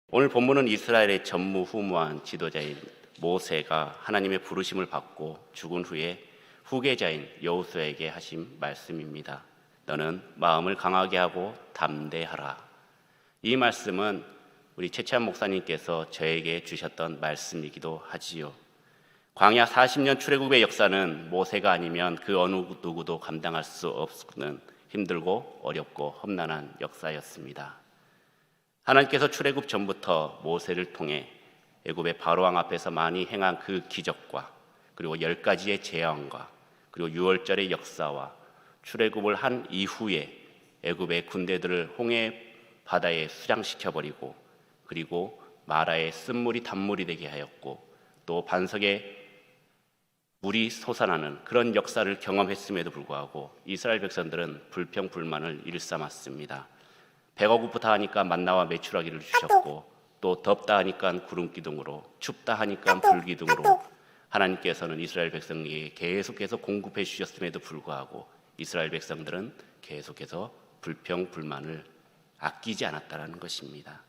오늘 본문은 이스라엘의 전무후무한 지도자인 모세가 하나님의 부르심을 받고 죽은 후에 후계자인 여호수아에게 하신 말씀입니다. 너는 마음을 강하게 하고 담대하라. 이 말씀은 우리 최채한 목사님께서 저에게 주셨던 말씀이기도 하지요. 광야 40년 출애굽의 역사는 모세가 아니면 그 어느 누구도 감당할 수 없는 힘들고 어렵고 험난한 역사였습니다. 하나님께서 출애굽 전부터 모세를 통해 애굽의 바로왕 앞에서 많이 행한 그 기적과 그리고 10가지의 재앙과 그리고 유월절의 역사와 출애굽을 한 이후에 애굽의 군대들을 홍해 바다에 수장시켜버리고 그리고 마라의 쓴물이 단물이 되게 하였고 또 반석에 물이 솟아나는 그런 역사를 경험했음에도 불구하고 이스라엘 백성들은 불평불만을 일삼았습니다. 배가 고프다 하니까 만나와 메추라기를 주셨고 또 덥다 하니까 구름 기둥으로 춥다 하니까 불 기둥으로 하나님께서는 이스라엘 백성에게 계속해서 공급해 주셨음에도 불구하고 이스라엘 백성들은 계속해서 불평불만을 아끼지 않았다는 것입니다.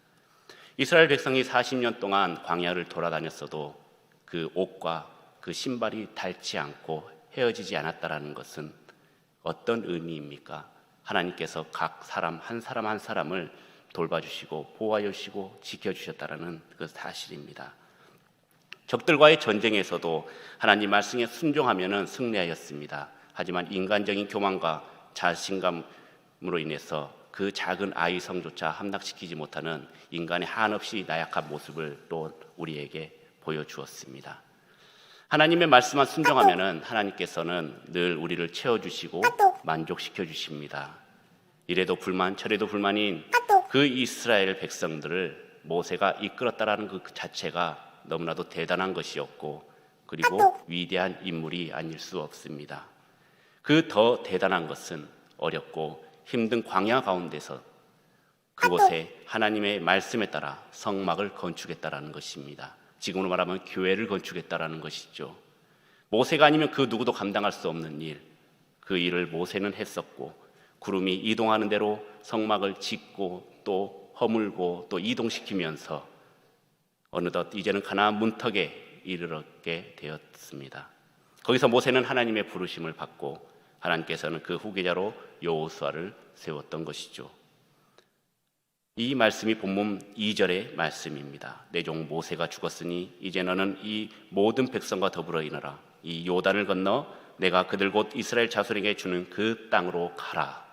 이스라엘 백성이 40년 동안 광야를 돌아다녔어도 그 옷과 그 신발이 닳지 않고 헤어지지 않았다는 것은 어떤 의미입니까? 하나님께서 각 사람 한 사람을 돌봐주시고 보호하여 주시고 지켜주셨다는 그 사실입니다. 적들과의 전쟁에서도 하나님 말씀에 순종하면 승리하였습니다. 하지만 인간적인 교만과 자신감으로 인해서 그 작은 아이 성조차 함락시키지 못하는 인간의 한없이 나약한 모습을 또 우리에게 보여주었습니다. 하나님의 말씀만 순종하면 하나님께서는 늘 우리를 채워주시고 만족시켜 주십니다. 이래도 불만 저래도 불만인 그 이스라엘 백성들을 모세가 이끌었다라는 그 자체가 너무나도 대단한 것이었고 그리고 위대한 인물이 아닐 수 없습니다. 그 더 대단한 것은 어렵고 힘든 광야 가운데서 그곳에 하나님의 말씀에 따라 성막을 건축했다라는 것입니다. 지금으로 말하면 교회를 건축했다라는 것이죠. 모세가 아니면 그 누구도 감당할 수 없는 일, 그 일을 모세는 했었고 구름이 이동하는 대로 성막을 짓고 또 허물고 또 이동시키면서 어느덧 이제는 가나안 문턱에 이르게 되었습니다. 거기서 모세는 하나님의 부르심을 받고 하나님께서는 그 후계자로 여호수아를 세웠던 것이죠. 이 말씀이 본문 2절의 말씀입니다. 내 종 모세가 죽었으니 이제 너는 이 모든 백성과 더불어 일어나 이 요단을 건너 내가 그들 곧 이스라엘 자손에게 주는 그 땅으로 가라.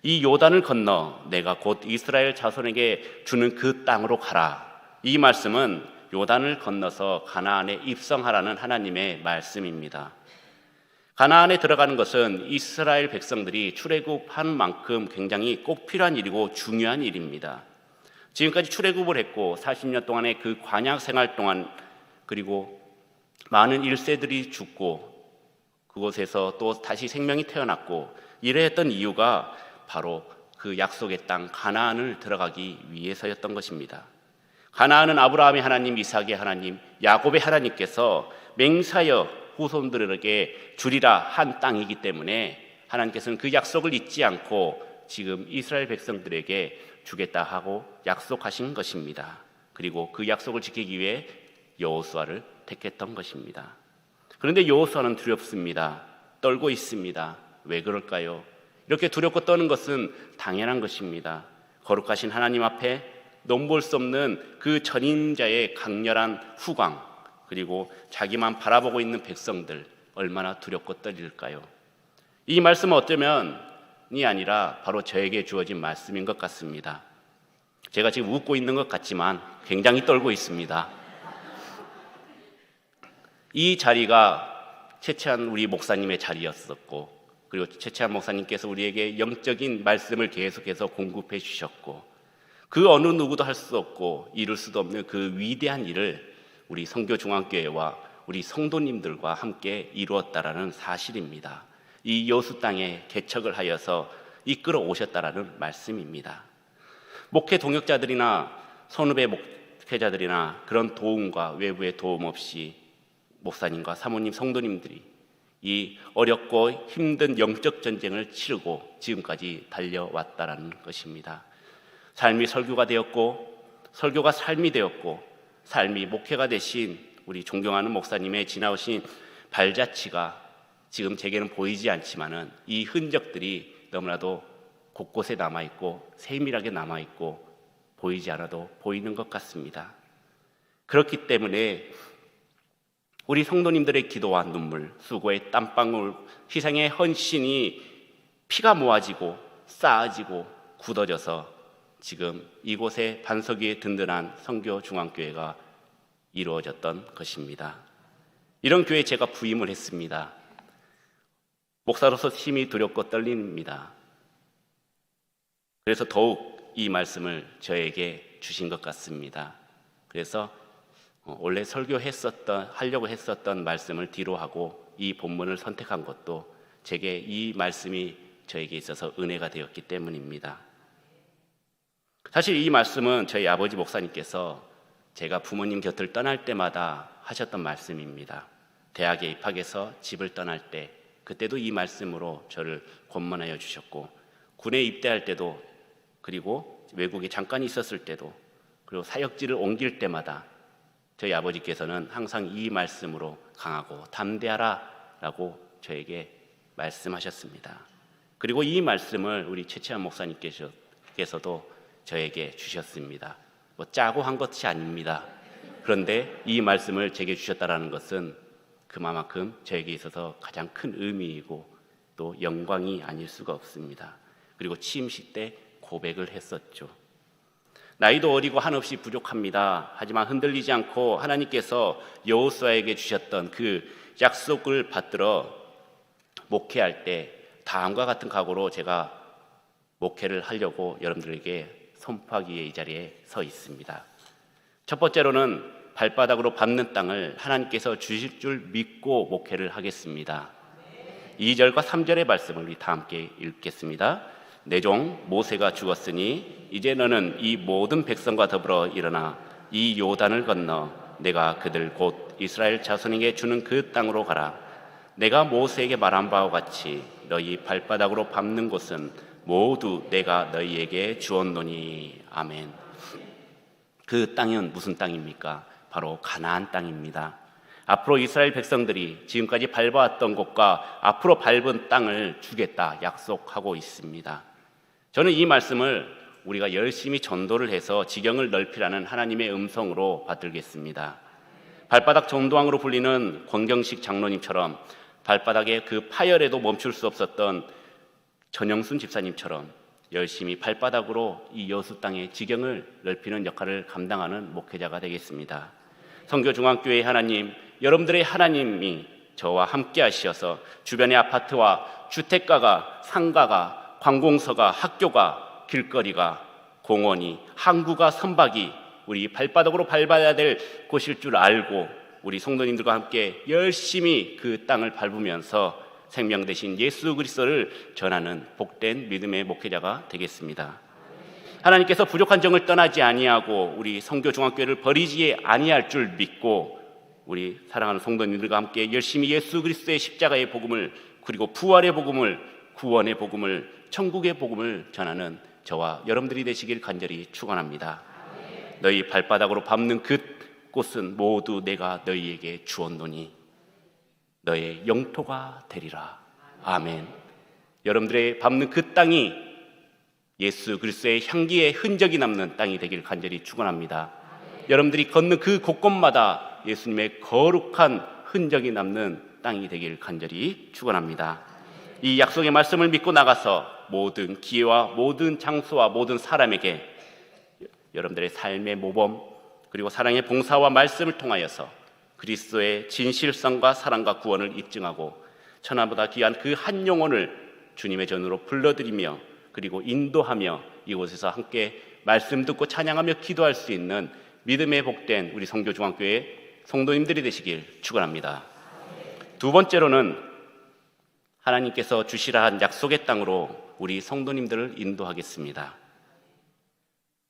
이 요단을 건너 내가 곧 이스라엘 자손에게 주는 그 땅으로 가라. 이 말씀은 요단을 건너서 가나안에 입성하라는 하나님의 말씀입니다. 가나안에 들어가는 것은 이스라엘 백성들이 출애굽한 만큼 굉장히 꼭 필요한 일이고 중요한 일입니다. 지금까지 출애굽을 했고 40년 동안의 그 광야 생활 동안 그리고 많은 1세들이 죽고 그곳에서 또 다시 생명이 태어났고 이래했던 이유가 바로 그 약속의 땅 가나안을 들어가기 위해서였던 것입니다. 가나안은 아브라함의 하나님, 이삭의 하나님, 야곱의 하나님께서 맹세하여 후손들에게 주리라 한 땅이기 때문에 하나님께서는 그 약속을 잊지 않고 지금 이스라엘 백성들에게 주겠다 하고 약속하신 것입니다. 그리고 그 약속을 지키기 위해 여호수아를 택했던 것입니다. 그런데 여호수아는 두렵습니다. 떨고 있습니다. 왜 그럴까요? 이렇게 두렵고 떠는 것은 당연한 것입니다. 거룩하신 하나님 앞에 넘볼 수 없는 그 전임자의 강렬한 후광 그리고 자기만 바라보고 있는 백성들 얼마나 두렵고 떨릴까요? 이 말씀은 어쩌면이 아니라 바로 저에게 주어진 말씀인 것 같습니다. 제가 지금 웃고 있는 것 같지만 굉장히 떨고 있습니다. 이 자리가 최채한 우리 목사님의 자리였었고 그리고 최채한 목사님께서 우리에게 영적인 말씀을 계속해서 공급해 주셨고 그 어느 누구도 할 수 없고 이룰 수도 없는 그 위대한 일을 우리 성교중앙교회와 우리 성도님들과 함께 이루었다라는 사실입니다. 이 여수 땅에 개척을 하여서 이끌어 오셨다라는 말씀입니다. 목회 동역자들이나 선후배 목회자들이나 그런 도움과 외부의 도움 없이 목사님과 사모님, 성도님들이 이 어렵고 힘든 영적 전쟁을 치르고 지금까지 달려왔다라는 것입니다. 삶이 설교가 되었고 설교가 삶이 되었고 삶이 목회가 되신 우리 존경하는 목사님의 지나오신 발자취가 지금 제게는 보이지 않지만은 이 흔적들이 너무나도 곳곳에 남아있고 세밀하게 남아있고 보이지 않아도 보이는 것 같습니다. 그렇기 때문에 우리 성도님들의 기도와 눈물, 수고의 땀방울, 희생의 헌신이 피가 모아지고 쌓아지고 굳어져서 지금 이곳에 반석 위에 든든한 성교중앙교회가 이루어졌던 것입니다. 이런 교회에 제가 부임을 했습니다. 목사로서 심히 두렵고 떨립니다. 그래서 더욱 이 말씀을 저에게 주신 것 같습니다. 그래서 원래 하려고 했었던 말씀을 뒤로 하고 이 본문을 선택한 것도 제게 이 말씀이 저에게 있어서 은혜가 되었기 때문입니다. 사실 이 말씀은 저희 아버지 목사님께서 제가 부모님 곁을 떠날 때마다 하셨던 말씀입니다. 대학에 입학해서 집을 떠날 때 그때도 이 말씀으로 저를 권면하여 주셨고, 군에 입대할 때도, 그리고 외국에 잠깐 있었을 때도, 그리고 사역지를 옮길 때마다 저희 아버지께서는 항상 이 말씀으로 강하고 담대하라 라고 저에게 말씀하셨습니다. 그리고 이 말씀을 우리 최채한 목사님께서도 저에게 주셨습니다. 뭐 짜고 한 것이 아닙니다. 그런데 이 말씀을 제게 주셨다는 것은 그만큼 저에게 있어서 가장 큰 의미이고 또 영광이 아닐 수가 없습니다. 그리고 취임식 때 고백을 했었죠. 나이도 어리고 한없이 부족합니다. 하지만 흔들리지 않고 하나님께서 여호수아에게 주셨던 그 약속을 받들어 목회할 때 다음과 같은 각오로 제가 목회를 하려고 여러분들에게 선포하기 위해 이 자리에 서 있습니다. 첫 번째로는 발바닥으로 밟는 땅을 하나님께서 주실 줄 믿고 목회를 하겠습니다. 2절과 3절의 말씀을 우리 다 함께 읽겠습니다. 내 종 모세가 죽었으니 이제 너는 이 모든 백성과 더불어 일어나 이 요단을 건너 내가 그들 곧 이스라엘 자손에게 주는 그 땅으로 가라. 내가 모세에게 말한 바와 같이 너희 발바닥으로 밟는 곳은 모두 내가 너희에게 주었노니. 아멘. 그 땅은 무슨 땅입니까? 바로 가나안 땅입니다. 앞으로 이스라엘 백성들이 지금까지 밟아왔던 곳과 앞으로 밟은 땅을 주겠다 약속하고 있습니다. 저는 이 말씀을 우리가 열심히 전도를 해서 지경을 넓히라는 하나님의 음성으로 받들겠습니다. 발바닥 전도왕으로 불리는 권경식 장로님처럼, 발바닥의 그 파열에도 멈출 수 없었던 전영순 집사님처럼 열심히 발바닥으로 이 여수 땅의 지경을 넓히는 역할을 감당하는 목회자가 되겠습니다. 성교중앙교회 하나님, 여러분들의 하나님이 저와 함께 하시어서 주변의 아파트와 주택가가, 상가가, 관공서가, 학교가, 길거리가, 공원이, 항구가, 선박이 우리 발바닥으로 밟아야 될 곳일 줄 알고 우리 성도님들과 함께 열심히 그 땅을 밟으면서 생명 되신 예수 그리스도를 전하는 복된 믿음의 목회자가 되겠습니다. 하나님께서 부족한 정을 떠나지 아니하고 우리 성교중앙교회를 버리지 아니할 줄 믿고 우리 사랑하는 성도님들과 함께 열심히 예수 그리스도의 십자가의 복음을, 그리고 부활의 복음을, 구원의 복음을, 천국의 복음을 전하는 저와 여러분들이 되시길 간절히 축원합니다. 너희 발바닥으로 밟는 그 곳은 모두 내가 너희에게 주었노니 너의 영토가 되리라. 아멘. 여러분들의 밟는 그 땅이 예수 그리스도의 향기의 흔적이 남는 땅이 되길 간절히 축원합니다. 여러분들이 걷는 그 곳곳마다 예수님의 거룩한 흔적이 남는 땅이 되길 간절히 축원합니다. 이 약속의 말씀을 믿고 나가서 모든 기회와 모든 장소와 모든 사람에게 여러분들의 삶의 모범, 그리고 사랑의 봉사와 말씀을 통하여서 그리스도의 진실성과 사랑과 구원을 입증하고 천하보다 귀한 그 한 영혼을 주님의 전으로 불러들이며 그리고 인도하며 이곳에서 함께 말씀 듣고 찬양하며 기도할 수 있는 믿음의 복된 우리 성교중앙교회 성도님들이 되시길 축원합니다. 두 번째로는 하나님께서 주시라 한 약속의 땅으로 우리 성도님들을 인도하겠습니다.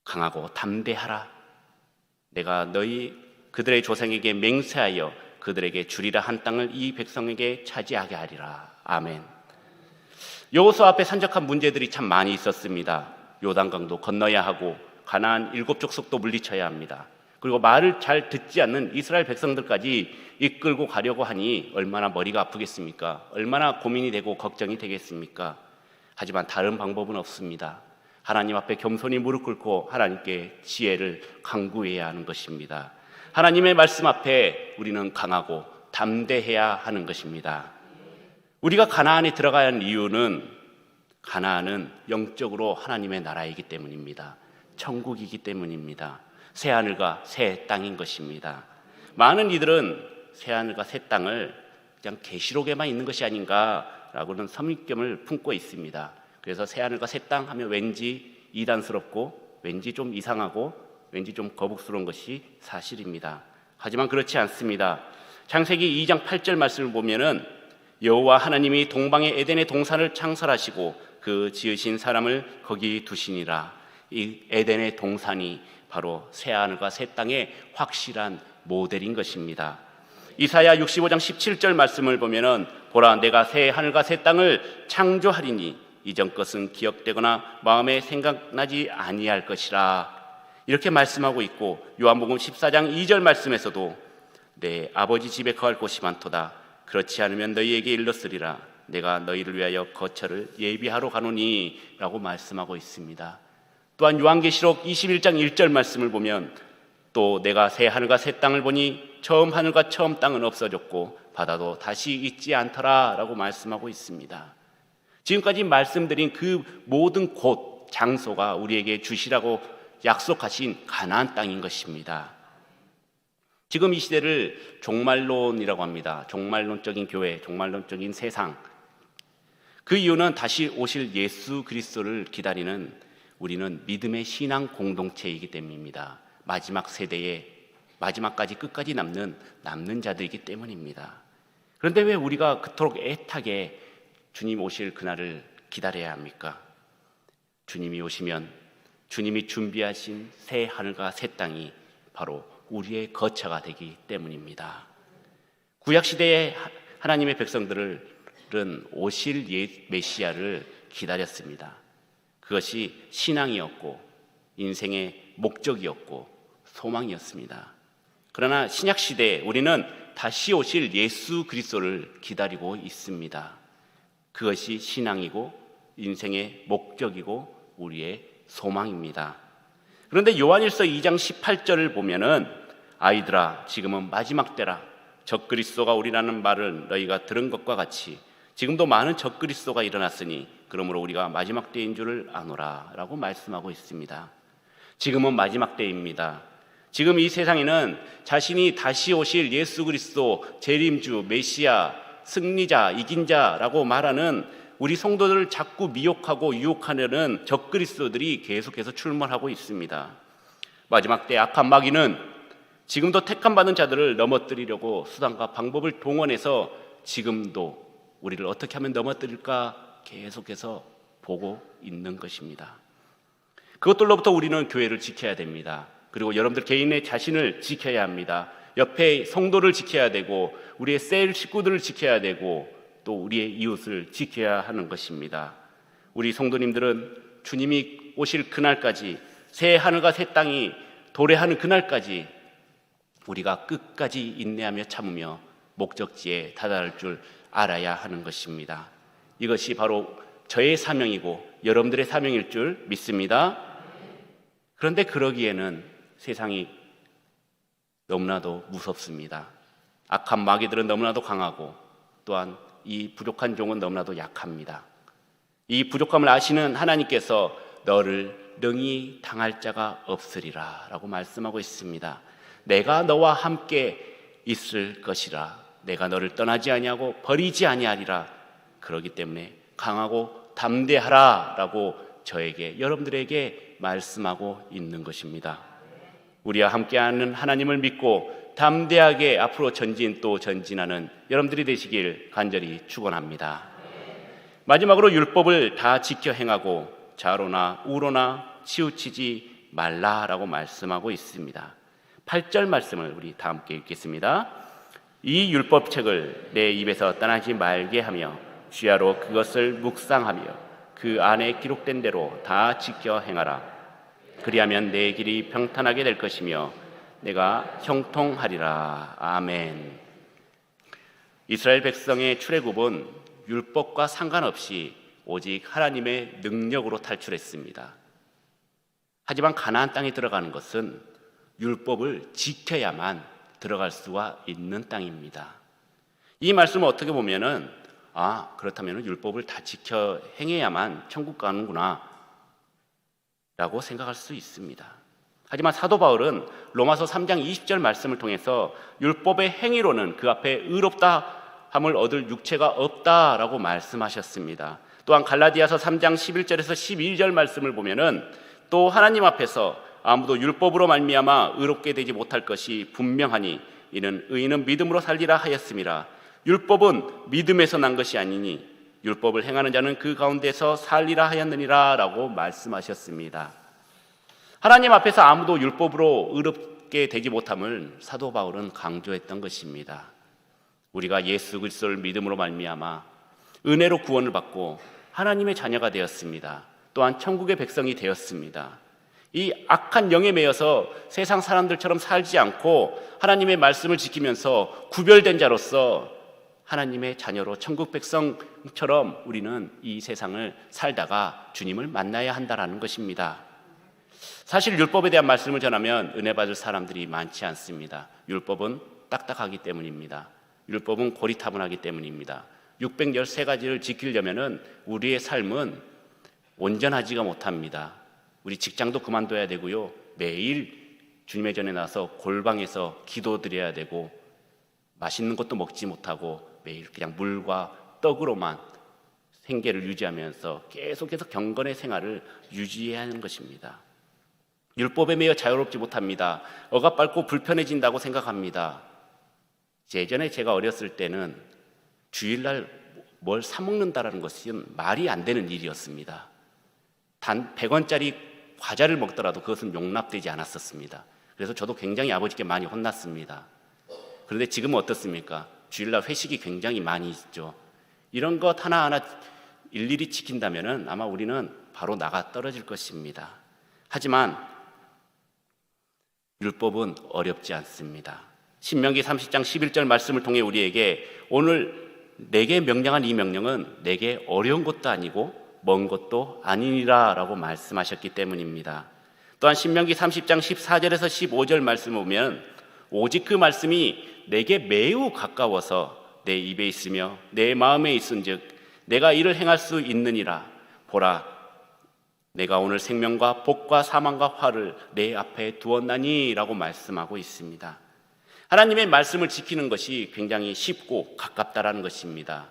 강하고 담대하라. 내가 그들의 조상에게 맹세하여 그들에게 주리라 한 땅을 이 백성에게 차지하게 하리라. 아멘. 여호수아 앞에 산적한 문제들이 참 많이 있었습니다. 요단강도 건너야 하고 가나안 7족속도 물리쳐야 합니다. 그리고 말을 잘 듣지 않는 이스라엘 백성들까지 이끌고 가려고 하니 얼마나 머리가 아프겠습니까? 얼마나 고민이 되고 걱정이 되겠습니까? 하지만 다른 방법은 없습니다. 하나님 앞에 겸손히 무릎 꿇고 하나님께 지혜를 간구해야 하는 것입니다. 하나님의 말씀 앞에 우리는 강하고 담대해야 하는 것입니다. 우리가 가나안에 들어가야 하는 이유는 가나안은 영적으로 하나님의 나라이기 때문입니다. 천국이기 때문입니다. 새하늘과 새 땅인 것입니다. 많은 이들은 새하늘과 새 땅을 그냥 계시록에만 있는 것이 아닌가라고는 선입견을 품고 있습니다. 그래서 새하늘과 새 땅 하면 왠지 이단스럽고 왠지 좀 이상하고 왠지 좀 거북스러운 것이 사실입니다. 하지만 그렇지 않습니다. 창세기 2장 8절 말씀을 보면은 여호와 하나님이 동방의 에덴의 동산을 창설하시고 그 지으신 사람을 거기 두시니라. 이 에덴의 동산이 바로 새하늘과 새 땅의 확실한 모델인 것입니다. 이사야 65장 17절 말씀을 보면은 보라 내가 새 하늘과 새 땅을 창조하리니 이전 것은 기억되거나 마음에 생각나지 아니할 것이라. 이렇게 말씀하고 있고 요한복음 14장 2절 말씀에서도 내 아버지 집에 거할 곳이 많도다. 그렇지 않으면 너희에게 일렀으리라. 내가 너희를 위하여 거처를 예비하러 가노니 라고 말씀하고 있습니다. 또한 요한계시록 21장 1절 말씀을 보면 또 내가 새 하늘과 새 땅을 보니 처음 하늘과 처음 땅은 없어졌고 바다도 다시 있지 않더라 라고 말씀하고 있습니다. 지금까지 말씀드린 그 모든 곳, 장소가 우리에게 주시라고 약속하신 가나안 땅인 것입니다. 지금 이 시대를 종말론이라고 합니다. 종말론적인 교회, 종말론적인 세상. 그 이유는 다시 오실 예수 그리스도를 기다리는 우리는 믿음의 신앙 공동체이기 때문입니다. 마지막 세대에 마지막까지 끝까지 남는 자들이기 때문입니다. 그런데 왜 우리가 그토록 애타게 주님 오실 그날을 기다려야 합니까? 주님이 오시면 주님이 준비하신 새 하늘과 새 땅이 바로 우리의 거처가 되기 때문입니다. 구약시대의 하나님의 백성들은 오실 메시아를 기다렸습니다. 그것이 신앙이었고 인생의 목적이었고 소망이었습니다. 그러나 신약시대에 우리는 다시 오실 예수 그리스도를 기다리고 있습니다. 그것이 신앙이고 인생의 목적이고 우리의 소망입니다. 그런데 요한일서 2장 18절을 보면은 아이들아 지금은 마지막 때라. 적그리스도가 오리라는 말을 너희가 들은 것과 같이 지금도 많은 적그리스도가 일어났으니 그러므로 우리가 마지막 때인 줄을 아노라 라고 말씀하고 있습니다. 지금은 마지막 때입니다. 지금 이 세상에는 자신이 다시 오실 예수 그리스도 재림주 메시아 승리자 이긴 자라고 말하는 우리 성도들을 자꾸 미혹하고 유혹하려는 적그리스도들이 계속해서 출몰하고 있습니다. 마지막 때 악한 마귀는 지금도 택함받은 자들을 넘어뜨리려고 수단과 방법을 동원해서 지금도 우리를 어떻게 하면 넘어뜨릴까 계속해서 보고 있는 것입니다. 그것들로부터 우리는 교회를 지켜야 됩니다. 그리고 여러분들 개인의 자신을 지켜야 합니다. 옆에 성도를 지켜야 되고 우리의 셀 식구들을 지켜야 되고 또 우리의 이웃을 지켜야 하는 것입니다. 우리 성도님들은 주님이 오실 그날까지 새 하늘과 새 땅이 도래하는 그날까지 우리가 끝까지 인내하며 참으며 목적지에 다다를 줄 알아야 하는 것입니다. 이것이 바로 저의 사명이고 여러분들의 사명일 줄 믿습니다. 그런데 그러기에는 세상이 너무나도 무섭습니다. 악한 마귀들은 너무나도 강하고 또한 이 부족한 종은 너무나도 약합니다. 이 부족함을 아시는 하나님께서 너를 능히 당할 자가 없으리라 라고 말씀하고 있습니다. 내가 너와 함께 있을 것이라. 내가 너를 떠나지 아니하고 버리지 아니하리라. 그러기 때문에 강하고 담대하라 라고 저에게 여러분들에게 말씀하고 있는 것입니다. 우리와 함께하는 하나님을 믿고 담대하게 앞으로 또 전진하는 여러분들이 되시길 간절히 축원합니다. 마지막으로 율법을 다 지켜 행하고 좌로나 우로나 치우치지 말라라고 말씀하고 있습니다. 8절 말씀을 우리 다 함께 읽겠습니다. 이 율법책을 내 입에서 떠나지 말게 하며 주야로 그것을 묵상하며 그 안에 기록된 대로 다 지켜 행하라. 그리하면 내 길이 평탄하게 될 것이며 내가 형통하리라. 아멘. 이스라엘 백성의 출애굽은 율법과 상관없이 오직 하나님의 능력으로 탈출했습니다. 하지만 가나안 땅에 들어가는 것은 율법을 지켜야만 들어갈 수가 있는 땅입니다. 이 말씀을 어떻게 보면은 그렇다면 율법을 다 지켜 행해야만 천국 가는구나 라고 생각할 수 있습니다. 하지만 사도 바울은 로마서 3장 20절 말씀을 통해서 율법의 행위로는 그 앞에 의롭다 함을 얻을 육체가 없다라고 말씀하셨습니다. 또한 갈라디아서 3장 11절에서 12절 말씀을 보면은 또 하나님 앞에서 아무도 율법으로 말미암아 의롭게 되지 못할 것이 분명하니 이는 의인은 믿음으로 살리라 하였음이라. 율법은 믿음에서 난 것이 아니니 율법을 행하는 자는 그 가운데서 살리라 하였느니라 라고 말씀하셨습니다. 하나님 앞에서 아무도 율법으로 의롭게 되지 못함을 사도 바울은 강조했던 것입니다. 우리가 예수 그리스도를 믿음으로 말미암아 은혜로 구원을 받고 하나님의 자녀가 되었습니다. 또한 천국의 백성이 되었습니다. 이 악한 영에 매여서 세상 사람들처럼 살지 않고 하나님의 말씀을 지키면서 구별된 자로서 하나님의 자녀로 천국 백성처럼 우리는 이 세상을 살다가 주님을 만나야 한다라는 것입니다. 사실 율법에 대한 말씀을 전하면 은혜 받을 사람들이 많지 않습니다. 율법은 딱딱하기 때문입니다. 율법은 고리타분하기 때문입니다. 613가지를 지키려면 우리의 삶은 온전하지가 못합니다. 우리 직장도 그만둬야 되고요. 매일 주님의 전에 나서 골방에서 기도드려야 되고 맛있는 것도 먹지 못하고 매일 그냥 물과 떡으로만 생계를 유지하면서 계속해서 경건의 생활을 유지해야 하는 것입니다. 율법에 매여 자유롭지 못합니다. 억압받고 불편해진다고 생각합니다. 예전에 제가 어렸을 때는 주일날 뭘 사 먹는다라는 것은 말이 안 되는 일이었습니다. 단 100원짜리 과자를 먹더라도 그것은 용납되지 않았었습니다. 그래서 저도 굉장히 아버지께 많이 혼났습니다. 그런데 지금은 어떻습니까? 주일날 회식이 굉장히 많이 있죠. 이런 것 하나하나 일일이 지킨다면 아마 우리는 바로 나가 떨어질 것입니다. 하지만 율법은 어렵지 않습니다. 신명기 30장 11절 말씀을 통해 우리에게 오늘 내게 명령한 이 명령은 내게 어려운 것도 아니고 먼 것도 아니니라 라고 말씀하셨기 때문입니다. 또한 신명기 30장 14절에서 15절 말씀을 보면 오직 그 말씀이 내게 매우 가까워서 내 입에 있으며 내 마음에 있은즉 내가 이를 행할 수 있느니라. 보라, 내가 오늘 생명과 복과 사망과 화를 내 앞에 두었나니 라고 말씀하고 있습니다. 하나님의 말씀을 지키는 것이 굉장히 쉽고 가깝다라는 것입니다.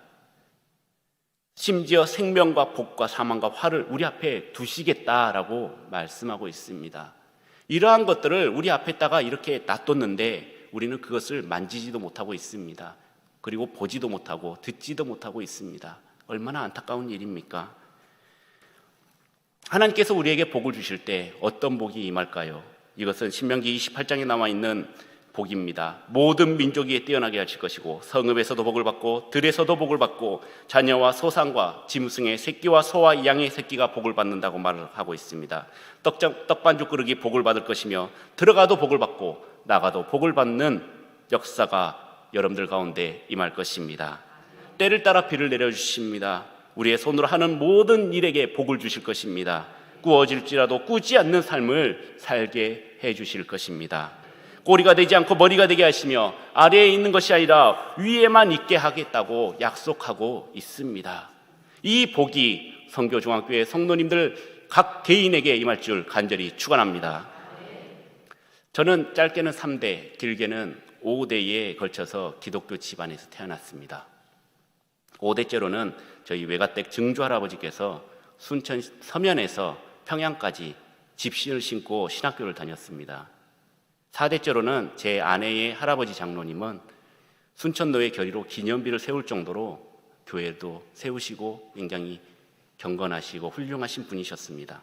심지어 생명과 복과 사망과 화를 우리 앞에 두시겠다라고 말씀하고 있습니다. 이러한 것들을 우리 앞에다가 이렇게 놔뒀는데 우리는 그것을 만지지도 못하고 있습니다. 그리고 보지도 못하고 듣지도 못하고 있습니다. 얼마나 안타까운 일입니까? 하나님께서 우리에게 복을 주실 때 어떤 복이 임할까요? 이것은 신명기 28장에 나와 있는 복입니다. 모든 민족이 뛰어나게 하실 것이고 성읍에서도 복을 받고 들에서도 복을 받고 자녀와 소산과 짐승의 새끼와 소와 양의 새끼가 복을 받는다고 말을 하고 있습니다. 떡반죽 그릇이 복을 받을 것이며 들어가도 복을 받고 나가도 복을 받는 역사가 여러분들 가운데 임할 것입니다. 때를 따라 비를 내려주십니다. 우리의 손으로 하는 모든 일에게 복을 주실 것입니다. 꾸어질지라도 꾸지 않는 삶을 살게 해주실 것입니다. 꼬리가 되지 않고 머리가 되게 하시며 아래에 있는 것이 아니라 위에만 있게 하겠다고 약속하고 있습니다. 이 복이 성교중앙교회 성도님들 각 개인에게 임할 줄 간절히 축원합니다. 저는 짧게는 3대, 길게는 5대에 걸쳐서 기독교 집안에서 태어났습니다. 5대째로는 저희 외가댁 증조할아버지께서 순천 서면에서 평양까지 집신을 신고 신학교를 다녔습니다. 4대째로는 제 아내의 할아버지 장로님은 순천노예 결의로 기념비를 세울 정도로 교회도 세우시고 굉장히 경건하시고 훌륭하신 분이셨습니다.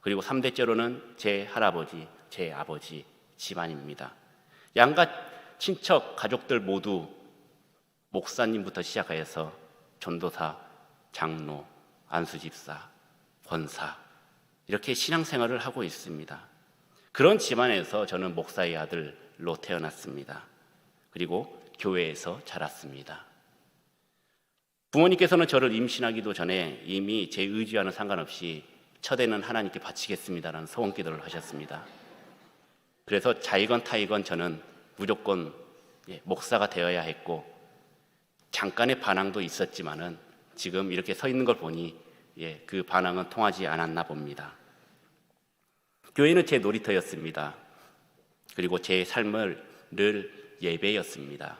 그리고 3대째로는 제 할아버지, 제 아버지 집안입니다. 양가 친척 가족들 모두 목사님부터 시작해서 전도사, 장로, 안수집사, 권사 이렇게 신앙생활을 하고 있습니다. 그런 집안에서 저는 목사의 아들로 태어났습니다. 그리고 교회에서 자랐습니다. 부모님께서는 저를 임신하기도 전에 이미 제 의지와는 상관없이 첫애는 하나님께 바치겠습니다라는 소원 기도를 하셨습니다. 그래서 자이건 타이건 저는 무조건 목사가 되어야 했고, 잠깐의 반항도 있었지만은 지금 이렇게 서 있는 걸 보니 그 반항은 통하지 않았나 봅니다. 교회는 제 놀이터였습니다. 그리고 제 삶을 늘 예배였습니다.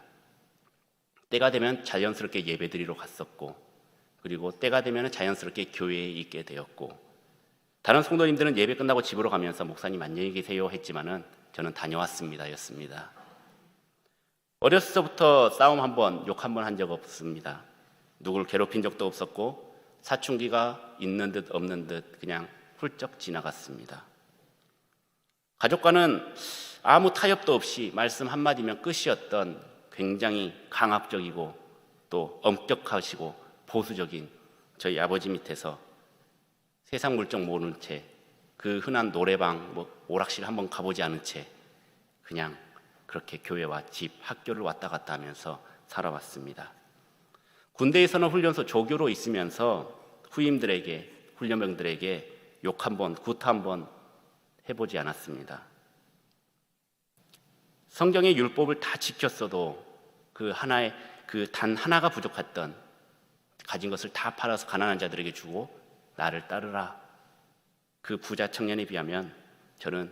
때가 되면 자연스럽게 예배드리러 갔었고, 그리고 때가 되면 자연스럽게 교회에 있게 되었고, 다른 성도님들은 예배 끝나고 집으로 가면서 목사님 안녕히 계세요 했지만은 저는 다녀왔습니다 였습니다. 어렸을 때부터 싸움 한 번, 욕 한 번 한 적 없습니다. 누굴 괴롭힌 적도 없었고, 사춘기가 있는 듯 없는 듯 그냥 훌쩍 지나갔습니다. 가족과는 아무 타협도 없이 말씀 한마디면 끝이었던 굉장히 강압적이고 또 엄격하시고 보수적인 저희 아버지 밑에서 세상 물정 모르는 채, 그 흔한 노래방, 오락실 한번 가보지 않은 채 그냥 그렇게 교회와 집, 학교를 왔다 갔다 하면서 살아왔습니다. 군대에서는 훈련소 조교로 있으면서 후임들에게, 훈련병들에게 욕 한 번, 구타 한 번 해보지 않았습니다. 성경의 율법을 다 지켰어도 그 단 하나가 부족했던, 가진 것을 다 팔아서 가난한 자들에게 주고 나를 따르라, 그 부자 청년에 비하면 저는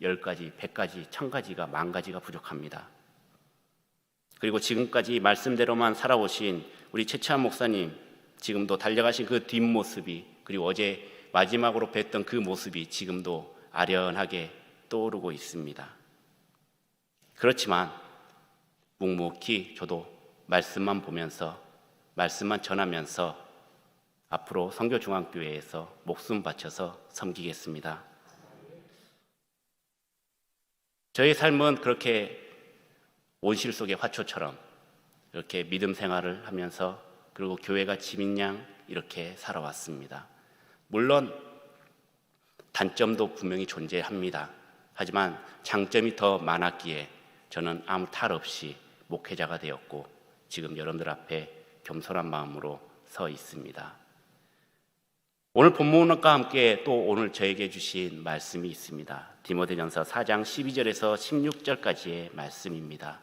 10가지, 100가지, 1000가지가, 10,000가지가 부족합니다. 그리고 지금까지 말씀대로만 살아오신 우리 최치환 목사님, 지금도 달려가신 그 뒷모습이, 그리고 어제 마지막으로 뵀던 그 모습이 지금도 아련하게 떠오르고 있습니다. 그렇지만 묵묵히 저도 말씀만 보면서, 말씀만 전하면서 앞으로 성교중앙교회에서 목숨 바쳐서 섬기겠습니다. 저의 삶은 그렇게 온실 속의 화초처럼 이렇게 믿음 생활을 하면서, 그리고 교회가 집인 양 이렇게 살아왔습니다. 물론 단점도 분명히 존재합니다. 하지만 장점이 더 많았기에 저는 아무 탈 없이 목회자가 되었고, 지금 여러분들 앞에 겸손한 마음으로 서 있습니다. 오늘 본문과 함께 또 오늘 저에게 주신 말씀이 있습니다. 디모데전서 4장 12절에서 16절까지의 말씀입니다.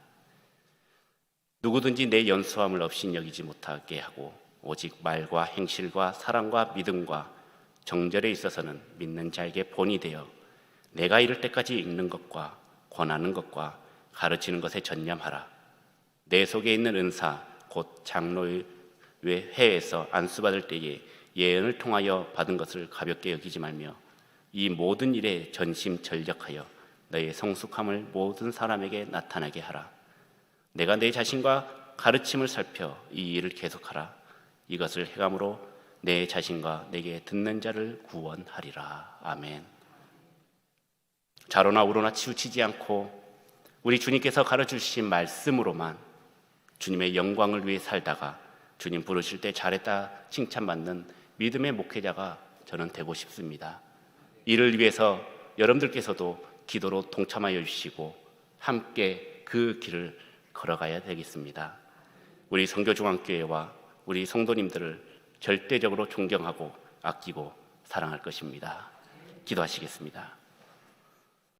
누구든지 내 연수함을 없인 여기지 못하게 하고 오직 말과 행실과 사랑과 믿음과 정절에 있어서는 믿는 자에게 본이 되어 내가 이를 때까지 읽는 것과 권하는 것과 가르치는 것에 전념하라. 내 속에 있는 은사 곧 장로의 회에서 안수받을 때에 예언을 통하여 받은 것을 가볍게 여기지 말며 이 모든 일에 전심전력하여 너의 성숙함을 모든 사람에게 나타나게 하라. 내가 내 자신과 가르침을 살펴 이 일을 계속하라. 이것을 행함으로 내 자신과 내게 듣는 자를 구원하리라. 아멘. 좌로나 우로나 치우치지 않고 우리 주님께서 가르쳐주신 말씀으로만 주님의 영광을 위해 살다가 주님 부르실 때 잘했다 칭찬받는 믿음의 목회자가 저는 되고 싶습니다. 이를 위해서 여러분들께서도 기도로 동참하여 주시고 함께 그 길을 걸어가야 되겠습니다. 우리 성교중앙교회와 우리 성도님들을 절대적으로 존경하고 아끼고 사랑할 것입니다. 기도하시겠습니다.